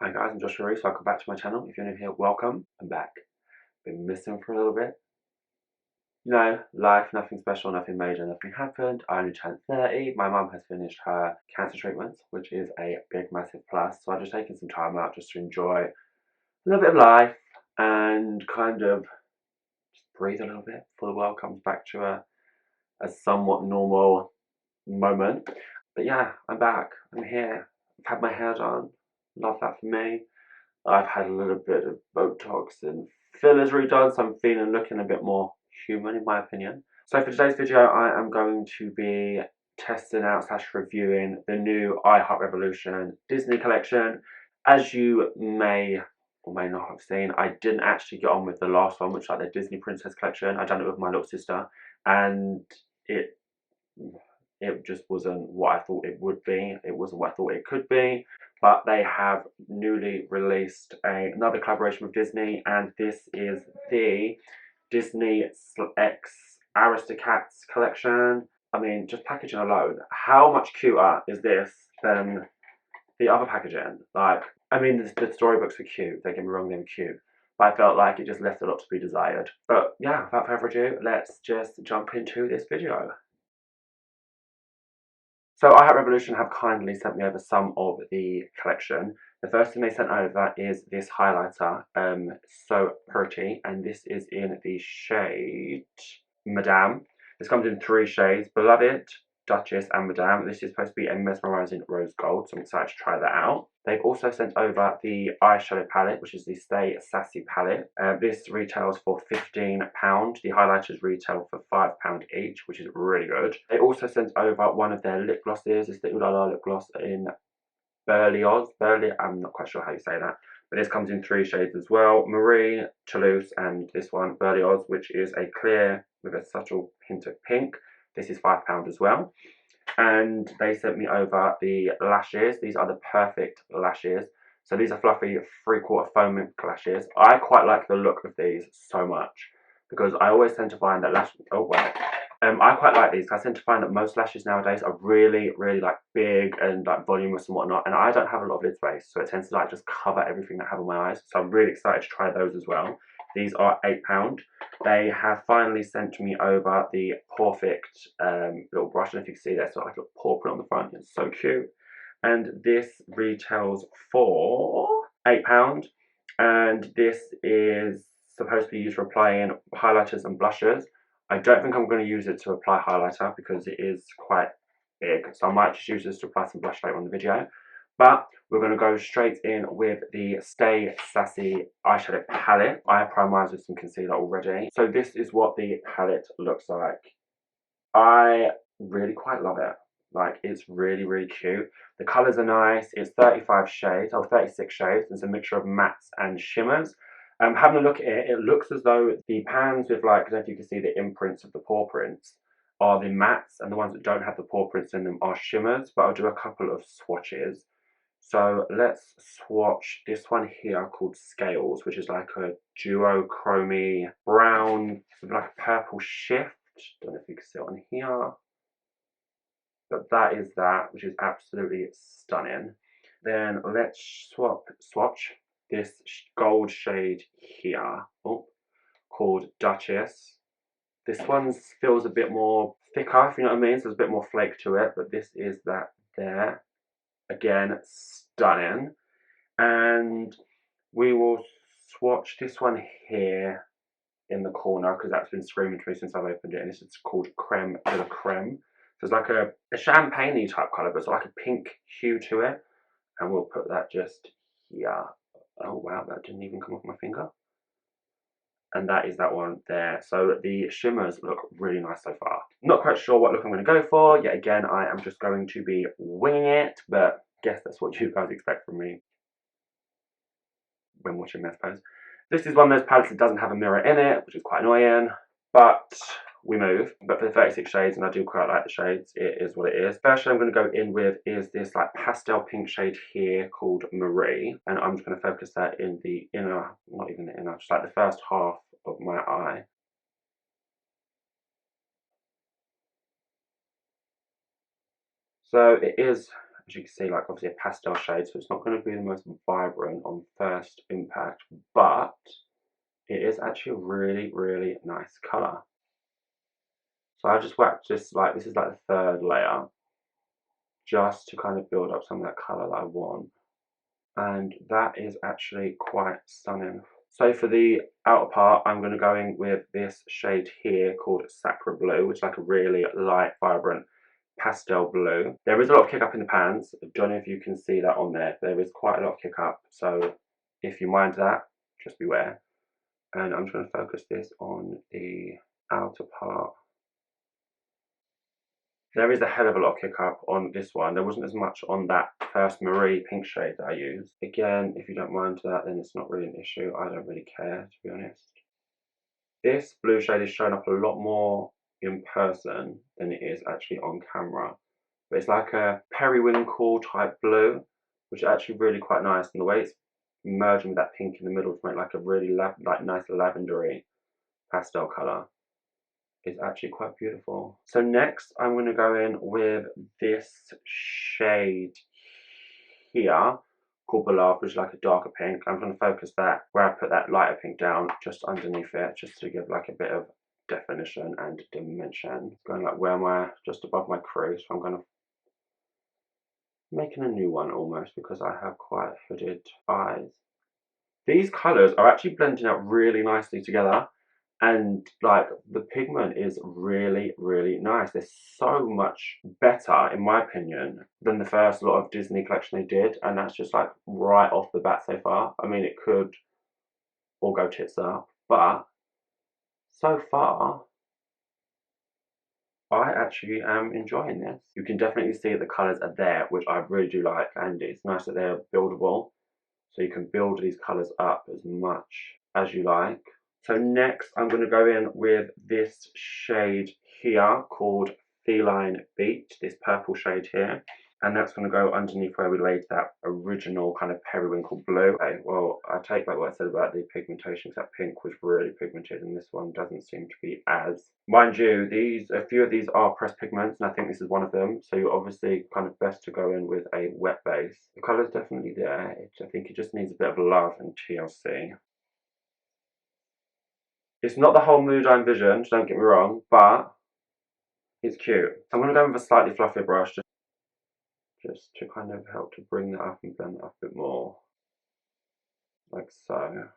Hi guys, I'm Joshua Reese. Welcome back to my channel. If you're new here, welcome. I'm back. Been missing for a little bit. You know, life, nothing special, nothing major, nothing happened. I only turned 30. My mum has finished her cancer treatment, which is a big, massive plus. So I've just taken some time out just to enjoy a little bit of life and kind of just breathe a little bit before the world comes back to a somewhat normal moment. But yeah, I'm back. I'm here. I've had my hair done. Love that for me. I've had a little bit of Botox and fillers redone, so I'm feeling looking a bit more human in my opinion. So for today's video, I am going to be testing out / reviewing the new iHeart Revolution Disney collection. As you may or may not have seen, I didn't actually get on with the last one, which is like the Disney Princess collection. I done it with my little sister, and it just wasn't what I thought it would be. It wasn't what I thought it could be. But they have newly released another collaboration with Disney, and this is the Disney X Aristocats collection. I mean, just packaging alone, how much cuter is this than the other packaging? Like, I mean, the storybooks were cute, don't get me wrong, they were cute. But I felt like it just left a lot to be desired. But yeah, without further ado, let's just jump into this video. So iHeart Revolution have kindly sent me over some of the collection. The first thing they sent over is this highlighter, so pretty, and this is in the shade Madame. This comes in 3 shades: Beloved, Duchess, and Madame. This is supposed to be a mesmerising rose gold, so I'm excited to try that out. They've also sent over the eyeshadow palette, which is the Stay Sassy palette. This retails for £15. The highlighters retail for £5 each, which is really good. They also sent over one of their lip glosses. It's the Ooh La La lip gloss in Berlioz. I'm not quite sure how you say that. But this comes in 3 shades as well: Marie, Toulouse, and this one, Berlioz, which is a clear with a subtle hint of pink. This is £5 as well. And they sent me over the lashes. These are the Perfect lashes. So these are fluffy 3/4 foam length lashes. I quite like the look of these so much because I always tend to find that I quite like these. I tend to find that most lashes nowadays are really, really like big and like voluminous and whatnot, and I don't have a lot of lid space, so it tends to like just cover everything that I have on my eyes. So I'm really excited to try those as well. These are £8. They have finally sent me over the Perfect little brush, and if you can see, there's like a little paw print on the front. It's so cute, and this retails for £8, and this is supposed to be used for applying highlighters and blushes. I don't think I'm going to use it to apply highlighter because it is quite big, so I might just use this to apply some blush later on the video. But we're going to go straight in with the Stay Sassy eyeshadow palette. I have primed with some concealer already. So this is what the palette looks like. I really quite love it. Like, it's really, really cute. The colours are nice. It's 35 shades, or 36 shades. It's a mixture of mattes and shimmers. Having a look at it, it looks as though the pans with, like, I don't know if you can see the imprints of the paw prints, are the mattes, and the ones that don't have the paw prints in them are shimmers. But I'll do a couple of swatches. So let's swatch this one here called Scales, which is like a duochromy brown, sort of like a purple shift. Don't know if you can see it on here. But that is that, which is absolutely stunning. Then let's swatch this gold shade here, called Duchess. This one feels a bit more thicker, if you know what I mean, so there's a bit more flake to it, but this is that there. Again, stunning. And we will swatch this one here in the corner because that's been screaming to me since I've opened it, and this is called Creme de la Creme. So it's like a champagne-y type colour, but it's like a pink hue to it. And we'll put that just here. Oh wow, that didn't even come off my finger. And that is that one there. So the shimmers look really nice so far. Not quite sure what look I'm going to go for. Yet again, I am just going to be winging it, but I guess that's what you guys expect from me when watching me, I suppose. This is one of those palettes that doesn't have a mirror in it, which is quite annoying, but we move. But for the 36 shades, and I do quite like the shades, it is what it is. First shade I'm going to go in with is this like pastel pink shade here called Marie, and I'm just going to focus that in the inner, not even the inner, just like the first half of my eye. So it is as you can see, like obviously a pastel shade, so it's not going to be the most vibrant on first impact, but it is actually a really, really nice colour. So I just whacked this, like, this is like the third layer, just to kind of build up some of that colour that I want. And that is actually quite stunning. So for the outer part, I'm going to go in with this shade here called Sacra Blue, which is like a really light, vibrant pastel blue. There is a lot of kick up in the pans. I don't know if you can see that on there. There is quite a lot of kick up. So if you mind that, just beware. And I'm just going to focus this on the outer part. There is a hell of a lot of kick up on this one. There wasn't as much on that first Marie pink shade that I used. Again, if you don't mind that, then it's not really an issue. I don't really care, to be honest. This blue shade is showing up a lot more in person than it is actually on camera. But it's like a periwinkle type blue, which is actually really quite nice. And the way it's merging with that pink in the middle to make like a really nice lavendery pastel colour is actually quite beautiful. So next I'm going to go in with this shade here called Beloved, which is like a darker pink. I'm going to focus that where I put that lighter pink down, just underneath it, just to give like a bit of definition and dimension. Going like where my, just above my crease. So I'm going to making a new one almost because I have quite hooded eyes. These colours are actually blending out really nicely together. And like the pigment is really, really nice. They're so much better, in my opinion, than the first lot of Disney collection they did. And that's just like right off the bat so far. I mean, it could all go tits up, but so far, I actually am enjoying this. You can definitely see the colours are there, which I really do like. And it's nice that they're buildable. So you can build these colours up as much as you like. So next I'm going to go in with this shade here called Feline Beach, this purple shade here. And that's going to go underneath where we laid that original kind of periwinkle blue. Okay, well, I take back what I said about the pigmentation, because that pink was really pigmented and this one doesn't seem to be as. Mind you, a few of these are pressed pigments and I think this is one of them. So you're obviously kind of best to go in with a wet base. The colour's definitely there. I think it just needs a bit of love and TLC. It's not the whole mood I envisioned, don't get me wrong, but it's cute. I'm going to go with a slightly fluffier brush just to kind of help to bring that up and blend it up a bit more. Like so.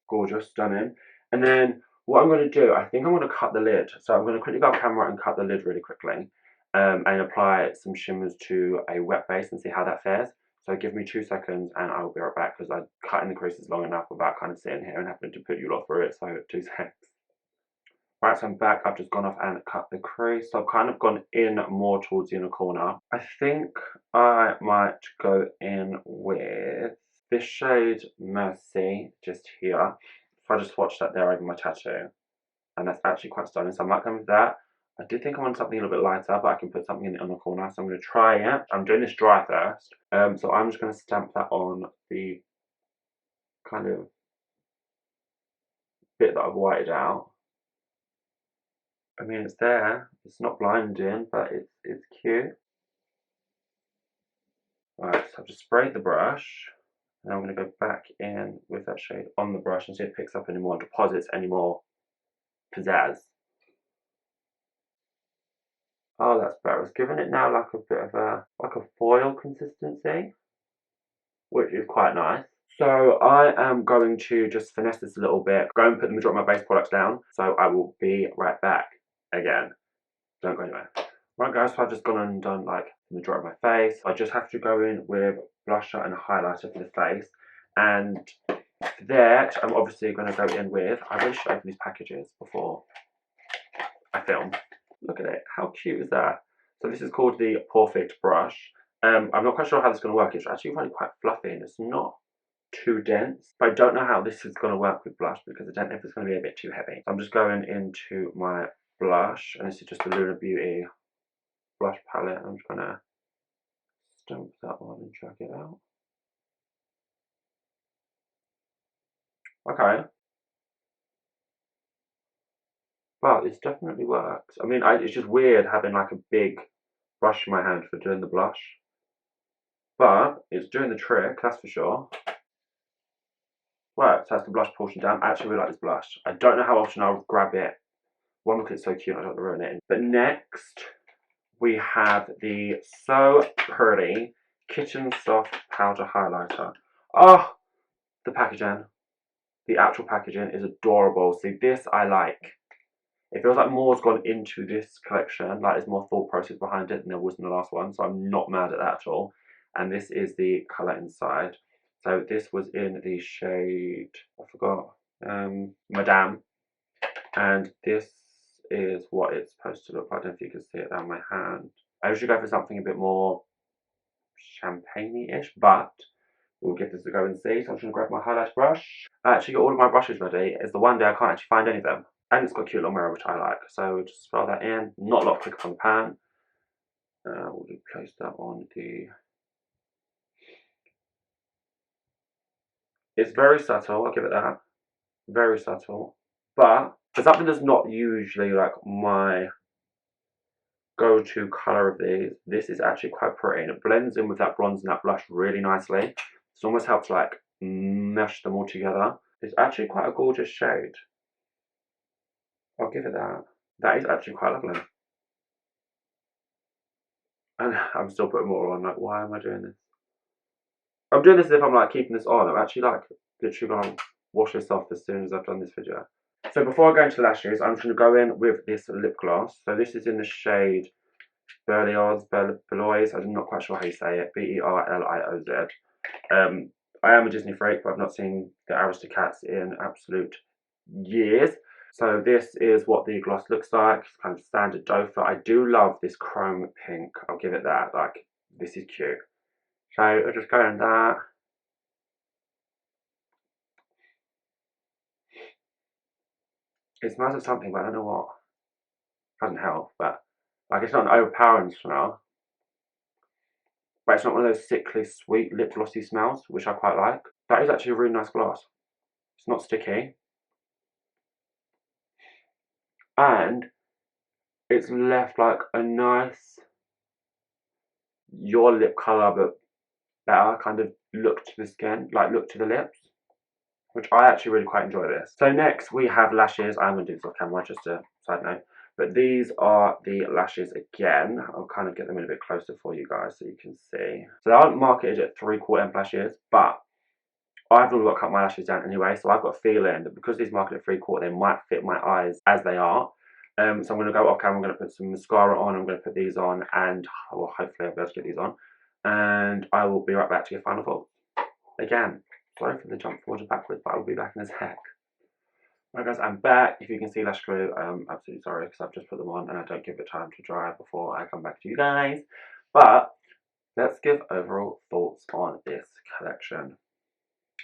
Gorgeous, stunning. And then what I'm going to do, I think I'm going to cut the lid. So I'm going to quickly go off camera and cut the lid really quickly. And apply some shimmers to a wet base and see how that fares. So give me 2 seconds and I will be right back because I'm cutting the creases long enough without kind of sitting here and having to put you lot through it. So 2 seconds. Right, so I'm back. I've just gone off and cut the crease. So I've kind of gone in more towards the inner corner. I think I might go in with this shade Mercy just here. If I just swatch that there over my tattoo. And that's actually quite stunning. So I might go with that. I did think I wanted something a little bit lighter, but I can put something in the inner corner. So I'm going to try it. I'm doing this dry first. So I'm just going to stamp that on the kind of bit that I've whited out. I mean, it's there. It's not blinding, but it's cute. Right, so I've just sprayed the brush. And I'm going to go back in with that shade on the brush and see if it picks up any more, deposits any more pizzazz. Oh, that's better. It's giving it now like a bit of a foil consistency, which is quite nice. So I am going to just finesse this a little bit, go and put the majority of my base products down. So I will be right back again. Don't go anywhere. Right guys, so I've just gone and done like the majority of my face. I just have to go in with blusher and highlighter for the face. And there, I'm obviously going to go in with, I really should open these packages before I film. Look at it, how cute is that? So this is called the Perfect brush. I'm not quite sure how this is going to work. It's actually really quite fluffy and it's not too dense. But I don't know how this is going to work with blush because I don't know if it's going to be a bit too heavy. So I'm just going into my blush, and this is just the Luna Beauty blush palette. I'm just going to stamp that one and drag it out. Okay. But this definitely works. I mean, it's just weird having like a big brush in my hand for doing the blush. But it's doing the trick, that's for sure. Right, so that's the blush portion down. I actually really like this blush. I don't know how often I'll grab it. One, because it's so cute, I don't want to ruin it. But next, we have the So Pretty Kitchen Soft Powder Highlighter. Oh, the packaging. The actual packaging is adorable. See, this I like. It feels like more's gone into this collection. Like there's more thought process behind it than there was in the last one. So I'm not mad at that at all. And this is the colour inside. So this was in the shade, I forgot, Madame. And this is what it's supposed to look like. I don't know if you can see it down my hand. I usually go for something a bit more champagne-y-ish, but we'll give this a go and see. So I'm just going to grab my highlight brush. I actually got all of my brushes ready. It's the one day I can't actually find any of them. And it's got a cute little mirror, which I like. So we'll just throw that in. Not a lot of click on the pan. We'll just place that on the... It's very subtle, I'll give it that. Very subtle. But for something that's not usually like my go-to colour of these, this is actually quite pretty. And it blends in with that bronze and that blush really nicely. It almost helps like mesh them all together. It's actually quite a gorgeous shade. I'll give it that. That is actually quite lovely. And I'm still putting more on, like, why am I doing this? I'm doing this as if I'm like keeping this on. I'm actually like literally gonna wash this off as soon as I've done this video. So before I go into lashes, I'm just gonna go in with this lip gloss. So this is in the shade Berlioz, I'm not quite sure how you say it, Berlioz. I am a Disney freak, but I've not seen the Aristocats in absolute years. So this is what the gloss looks like. It's kind of standard doe foot. I do love this chrome pink. I'll give it that. Like, this is cute. So I'll just go in that. It smells of something, but I don't know what. Doesn't help, but like it's not an overpowering smell. But it's not one of those sickly sweet lip glossy smells, which I quite like. That is actually a really nice gloss. It's not sticky. And it's left like a nice your lip colour but better kind of look to the skin, like look to the lips, which I actually really quite enjoy this. So next we have lashes. I'm going to do this off camera, just a side note. But these are the lashes again. I'll kind of get them in a bit closer for you guys so you can see. So they are marketed at 3/4 inch lashes, but I've normally got to cut my lashes down anyway, so I've got a feeling that because these marketed at 3/4, they might fit my eyes as they are. So I'm going to go off camera, I'm going to put some mascara on, I'm going to put these on, and well, hopefully I'll be able to get these on. And I will be right back to your final thoughts. Again, sorry for the jump forward and backwards, but I will be back in a sec. Right guys, I'm back. If you can see lash glue, I'm absolutely sorry because I've just put them on and I don't give it time to dry before I come back to you guys. But let's give overall thoughts on this collection.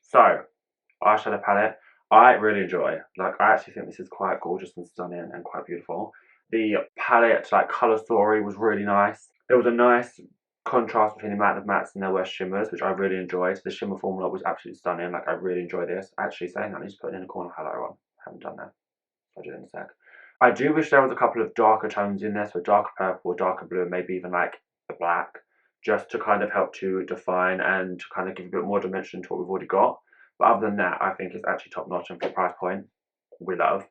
So, eyeshadow palette, I really enjoy. Like, I actually think this is quite gorgeous and stunning and quite beautiful. The palette, like, colour story was really nice. There was a nice contrast between the amount of mattes and there were shimmers, which I really enjoyed. So the shimmer formula was absolutely stunning. Like, I really enjoy this. Actually, saying that, I need to put in a corner highlighter on. I haven't done that. I'll do that in a sec. I do wish there was a couple of darker tones in there, so darker purple, darker blue, and maybe even like a black, just to kind of help to define and to kind of give a bit more dimension to what we've already got. But other than that, I think it's actually top notch, and for the price point, we love.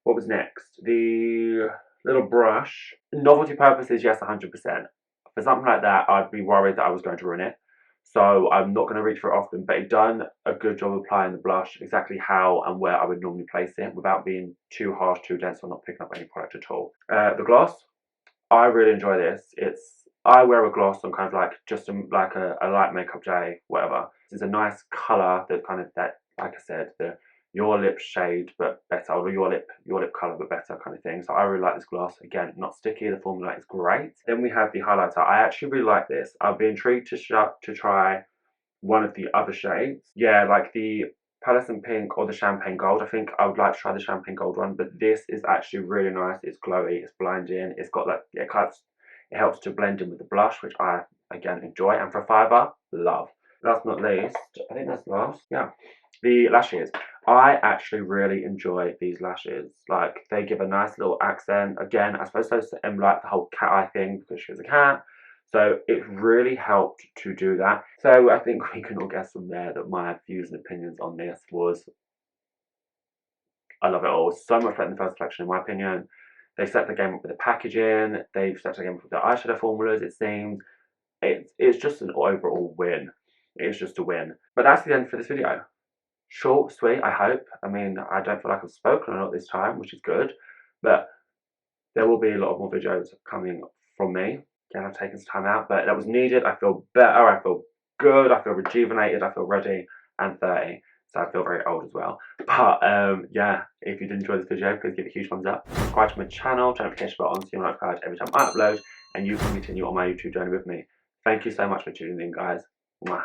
What was next? The little brush. Novelty purposes, yes, 100%. For something like that, I'd be worried that I was going to ruin it. So I'm not going to reach for it often, but it's done a good job applying the blush exactly how and where I would normally place it without being too harsh, too dense, or not picking up any product at all. The gloss, I really enjoy this. I wear a gloss on kind of like just like a light makeup day, whatever. It's a nice colour that kind of that, like I said, the your lip shade but better, or your lip colour but better kind of thing. So I really like this gloss. Again, not sticky, the formula is great. Then we have the highlighter. I actually really like this. I'll be intrigued to try one of the other shades. Yeah, like the Pearlescent Pink or the Champagne Gold. I think I would like to try the Champagne Gold one, but this is actually really nice. It's glowy, it's blinding, it's got like, it helps to blend in with the blush, which I, again, enjoy. And for a £5, love. Last but not least, I think that's last, yeah. The lashes. I actually really enjoy these lashes. Like, they give a nice little accent. Again, I suppose those like the whole cat eye thing because she was a cat. So it really helped to do that. So I think we can all guess from there that my views and opinions on this was, I love it all. So much better than the first collection in my opinion. They set the game up with the packaging. They've set the game up with the eyeshadow formulas, it seems. It's just an overall win. It's just a win. But that's the end for this video. Short, sweet, I hope. I mean, I don't feel like I've spoken a lot this time, which is good. But there will be a lot of more videos coming from me. Again, I've taken some time out, but that was needed. I feel better. I feel good. I feel rejuvenated. I feel ready. And 30. So I feel very old as well. But yeah, if you did enjoy this video, please give it a huge thumbs up. Subscribe to my channel, turn notification bell on so you're notified every time I upload, and you can continue on my YouTube journey with me. Thank you so much for tuning in, guys. Mwah.